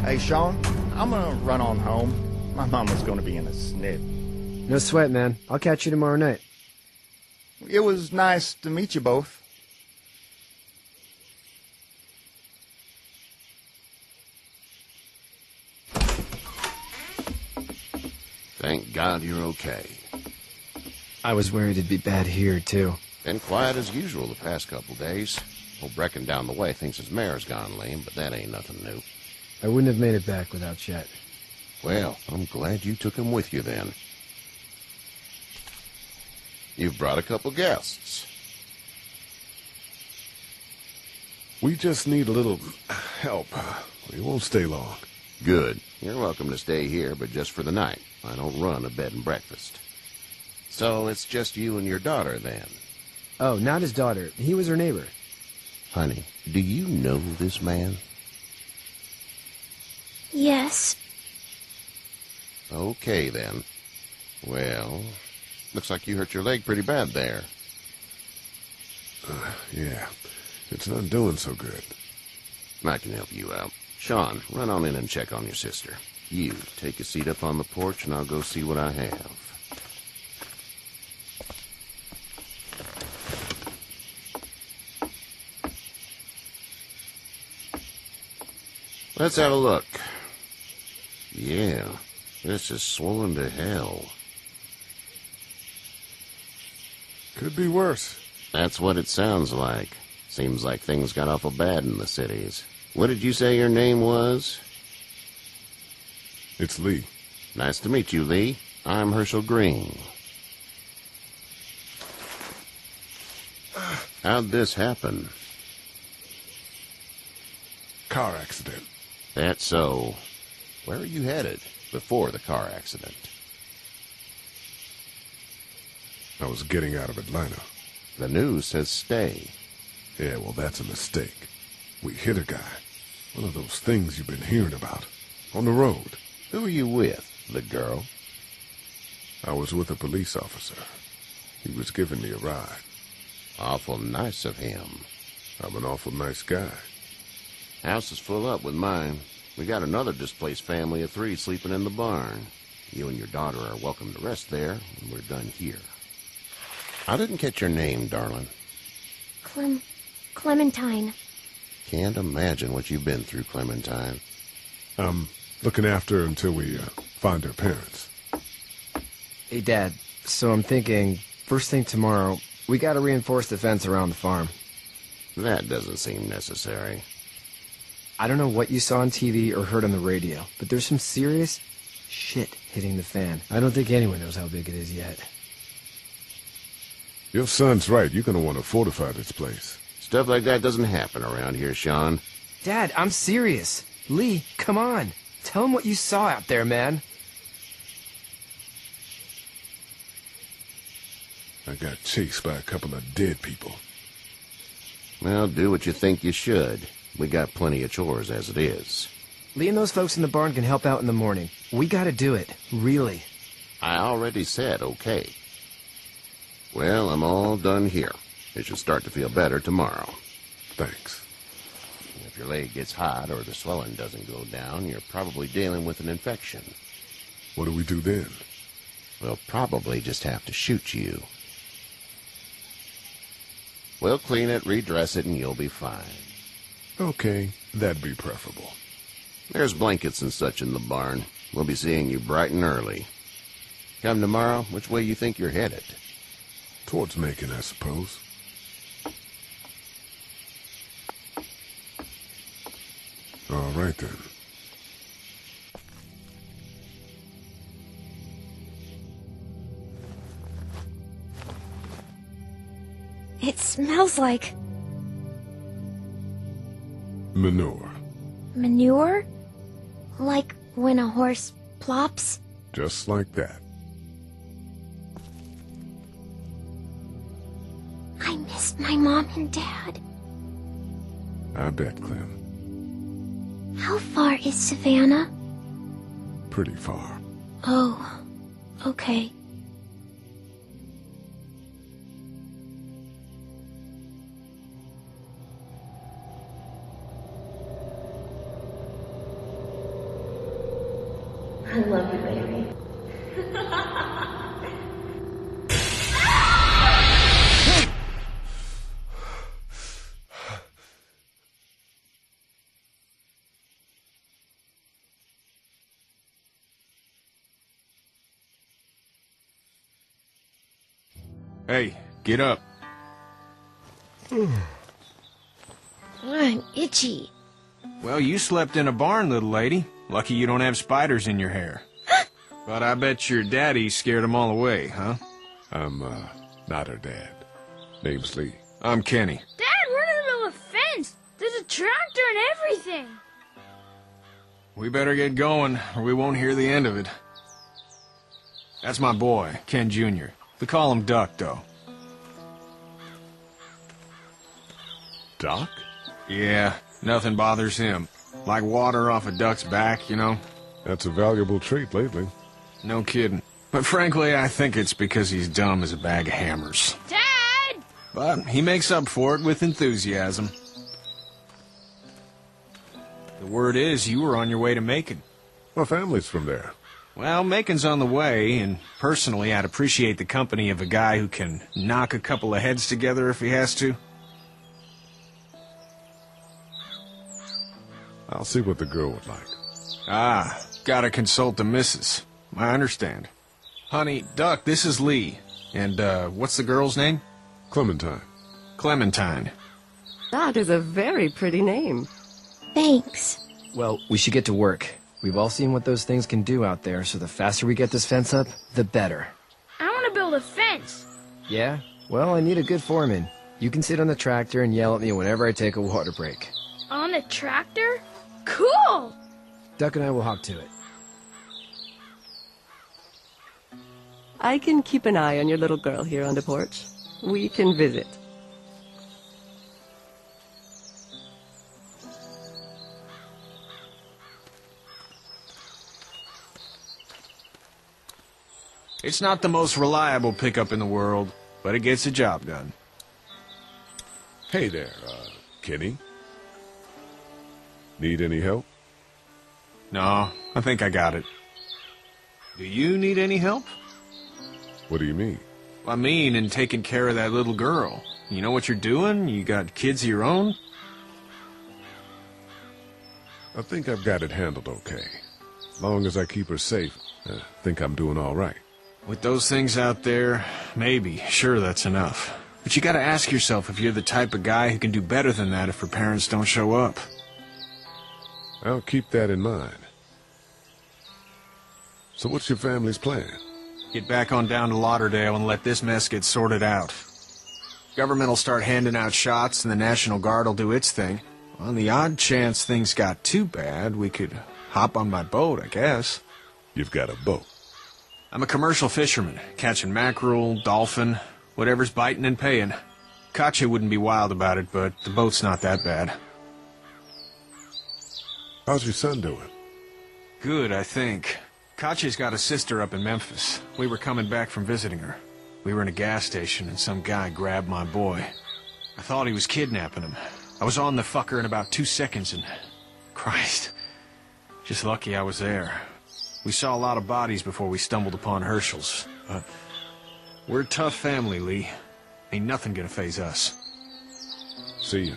Hey, Sean, I'm gonna run on home. My mama's gonna be in a snit. No sweat, man. I'll catch you tomorrow night. It was nice to meet you both. Thank God you're okay. I was worried it'd be bad here, too. Been quiet as usual the past couple days. Old Brecken down the way thinks his mare's gone lame, but that ain't nothing new. I wouldn't have made it back without Chet. Well, I'm glad you took him with you then. You've brought a couple guests. We just need a little help. We won't stay long. Good. You're welcome to stay here, but just for the night. I don't run a bed and breakfast. So it's just you and your daughter, then? Oh, not his daughter. He was her neighbor. Honey, do you know this man? Yes. Okay, then. Well, looks like you hurt your leg pretty bad there. Yeah, it's not doing so good. I can help you out. Sean, run on in and check on your sister. You, take a seat up on the porch and I'll go see what I have. Let's have a look. Yeah, this is swollen to hell. Could be worse. That's what it sounds like. Seems like things got awful bad in the cities. What did you say your name was? It's Lee. Nice to meet you, Lee. I'm Herschel Green. How'd this happen? Car accident. That's so. Where are you headed before the car accident? I was getting out of Atlanta. The news says stay. Yeah, well, that's a mistake. We hit a guy. One of those things you've been hearing about. On the road. Who are you with? The girl? I was with a police officer. He was giving me a ride. Awful nice of him. I'm an awful nice guy. House is full up with mine. We got another displaced family of 3 sleeping in the barn. You and your daughter are welcome to rest there when we're done here. I didn't catch your name, darling. Clementine. Can't imagine what you've been through, Clementine. I'm looking after her until we find her parents. Hey, Dad, so I'm thinking, first thing tomorrow, we gotta reinforce the fence around the farm. That doesn't seem necessary. I don't know what you saw on TV or heard on the radio, but there's some serious shit hitting the fan. I don't think anyone knows how big it is yet. Your son's right. You're gonna want to fortify this place. Stuff like that doesn't happen around here, Sean. Dad, I'm serious. Lee, come on. Tell him what you saw out there, man. I got chased by a couple of dead people. Well, do what you think you should. We got plenty of chores as it is. Lee and those folks in the barn can help out in the morning. We gotta do it. Really. I already said okay. Well, I'm all done here. It should start to feel better tomorrow. Thanks. If your leg gets hot or the swelling doesn't go down, you're probably dealing with an infection. What do we do then? We'll probably just have to shoot you. We'll clean it, redress it, and you'll be fine. Okay, that'd be preferable. There's blankets and such in the barn. We'll be seeing you bright and early. Come tomorrow, which way you think you're headed? Towards Macon, I suppose. All right, then. It smells like... Manure. manure? Like when a horse plops? Just like that. I missed my mom and dad. I bet, Clem. How far is Savannah? Pretty far. Oh, okay. I love you, baby. Hey, get up. I'm itchy. Well, you slept in a barn, little lady. Lucky you don't have spiders in your hair. But I bet your daddy scared them all away, huh? I'm, not her dad. Name's Lee. I'm Kenny. Dad, we're in the middle of a fence. There's a tractor and everything. We better get going, or we won't hear the end of it. That's my boy, Ken Jr. We call him Duck, though. Doc? Yeah, nothing bothers him. Like water off a duck's back, you know? That's a valuable trait lately. No kidding. But frankly, I think it's because he's dumb as a bag of hammers. Dad! But he makes up for it with enthusiasm. The word is you were on your way to Macon. My family's from there. Well, Macon's on the way, and personally, I'd appreciate the company of a guy who can knock a couple of heads together if he has to. I'll see what the girl would like. Ah, gotta consult the missus. I understand. Honey, Duck, this is Lee. And, what's the girl's name? Clementine. Clementine. That is a very pretty name. Thanks. Well, we should get to work. We've all seen what those things can do out there, so the faster we get this fence up, the better. I want to build a fence. Yeah? Well, I need a good foreman. You can sit on the tractor and yell at me whenever I take a water break. On the tractor? Cool! Duck and I will hop to it. I can keep an eye on your little girl here on the porch. We can visit. It's not the most reliable pickup in the world, but it gets the job done. Hey there, Kenny. Need any help? No, I think I got it. Do you need any help? What do you mean? I mean, in taking care of that little girl. You know what you're doing? You got kids of your own? I think I've got it handled okay. Long as I keep her safe, I think I'm doing all right. With those things out there, maybe, sure, that's enough. But you gotta ask yourself if you're the type of guy who can do better than that if her parents don't show up. I'll keep that in mind. So what's your family's plan? Get back on down to Lauderdale and let this mess get sorted out. Government will start handing out shots and the National Guard will do its thing. On the odd chance things got too bad, we could hop on my boat, I guess. You've got a boat. I'm a commercial fisherman, catching mackerel, dolphin, whatever's biting and paying. Katya wouldn't be wild about it, but the boat's not that bad. How's your son doing? Good, I think. Katya's got a sister up in Memphis. We were coming back from visiting her. We were in a gas station and some guy grabbed my boy. I thought he was kidnapping him. I was on the fucker in about 2 seconds and... Christ. Just lucky I was there. We saw a lot of bodies before we stumbled upon Herschel's. But we're a tough family, Lee. Ain't nothing gonna faze us. See you.